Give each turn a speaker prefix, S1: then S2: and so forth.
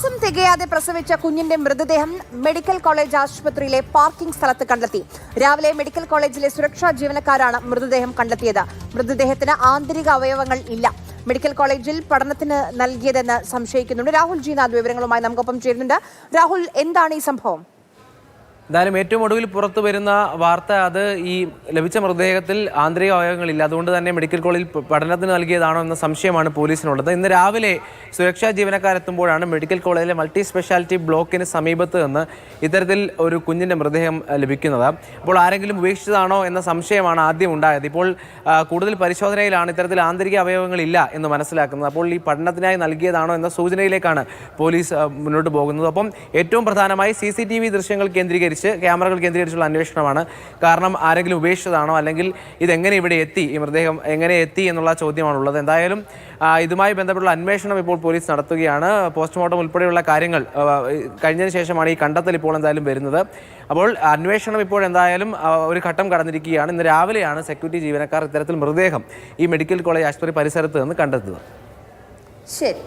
S1: മാസം തികയാതെ പ്രസവിച്ച കുഞ്ഞിന്റെ മൃതദേഹം മെഡിക്കൽ കോളേജ് ആശുപത്രിയിലെ പാർക്കിംഗ് സ്ഥലത്ത് കണ്ടെത്തി. രാവിലെ മെഡിക്കൽ കോളേജിലെ സുരക്ഷാ ജീവനക്കാരാണ് മൃതദേഹം കണ്ടെത്തിയത്. മൃതദേഹത്തിന് ആന്തരിക അവയവങ്ങൾ ഇല്ല. മെഡിക്കൽ കോളേജിൽ പഠനത്തിന് നൽകിയതെന്ന് സംശയിക്കുന്നുണ്ട്. രാഹുൽ ജീനാഥ് വിവരങ്ങളുമായി നമുക്കൊപ്പം ചേരുന്നുണ്ട്. രാഹുൽ, എന്താണ് ഈ സംഭവം?
S2: എന്തായാലും ഏറ്റവും ഒടുവിൽ പുറത്തു വരുന്ന വാർത്ത അത് ഈ ലഭിച്ച മൃതദേഹത്തിൽ ആന്തരിക അവയവങ്ങളില്ല. അതുകൊണ്ട് തന്നെ മെഡിക്കൽ കോളേജിൽ പഠനത്തിന് നൽകിയതാണോ എന്ന സംശയമാണ് പോലീസിനുള്ളത്. ഇന്ന് രാവിലെ സുരക്ഷാ ജീവനക്കാരെത്തുമ്പോഴാണ് മെഡിക്കൽ കോളേജിലെ മൾട്ടി സ്പെഷ്യാലിറ്റി ബ്ലോക്കിന് സമീപത്ത് നിന്ന് ഇത്തരത്തിൽ ഒരു കുഞ്ഞിൻ്റെ മൃതദേഹം ലഭിക്കുന്നത്. അപ്പോൾ ആരെങ്കിലും ഉപേക്ഷിച്ചതാണോ എന്ന സംശയമാണ് ആദ്യം ഉണ്ടായത്. ഇപ്പോൾ കൂടുതൽ പരിശോധനയിലാണ് ഇത്തരത്തിൽ ആന്തരിക അവയവങ്ങളില്ല എന്ന് മനസ്സിലാക്കുന്നത്. അപ്പോൾ ഈ പഠനത്തിനായി നൽകിയതാണോ എന്ന സൂചനയിലേക്കാണ് പോലീസ് മുന്നോട്ട് പോകുന്നത്. അപ്പം ഏറ്റവും പ്രധാനമായി CCTV ദൃശ്യങ്ങൾ ക്യാമറകൾ കേന്ദ്രീകരിച്ചുള്ള അന്വേഷണമാണ്. കാരണം ആരെങ്കിലും ഉപേക്ഷിച്ചതാണോ, അല്ലെങ്കിൽ ഇതെങ്ങനെ ഇവിടെ എത്തി, ഈ മൃതദേഹം എങ്ങനെ എത്തി എന്നുള്ള ചോദ്യമാണുള്ളത്. എന്തായാലും ഇതുമായി ബന്ധപ്പെട്ടുള്ള അന്വേഷണം ഇപ്പോൾ പോലീസ് നടത്തുകയാണ്. പോസ്റ്റ്മോർട്ടം ഉൾപ്പെടെയുള്ള കാര്യങ്ങൾ കഴിഞ്ഞതിന് ശേഷമാണ് ഈ കണ്ടെത്തൽ ഇപ്പോൾ എന്തായാലും വരുന്നത്. അപ്പോൾ അന്വേഷണം ഇപ്പോൾ എന്തായാലും ഒരു ഘട്ടം കടന്നിരിക്കുകയാണ്. ഇന്ന് രാവിലെയാണ് സെക്യൂരിറ്റി ജീവനക്കാർ ഇത്തരത്തിൽ മൃതദേഹം ഈ മെഡിക്കൽ കോളേജ് ആശുപത്രി പരിസരത്ത് നിന്ന് കണ്ടെത്തുന്നത്.
S1: ശരി.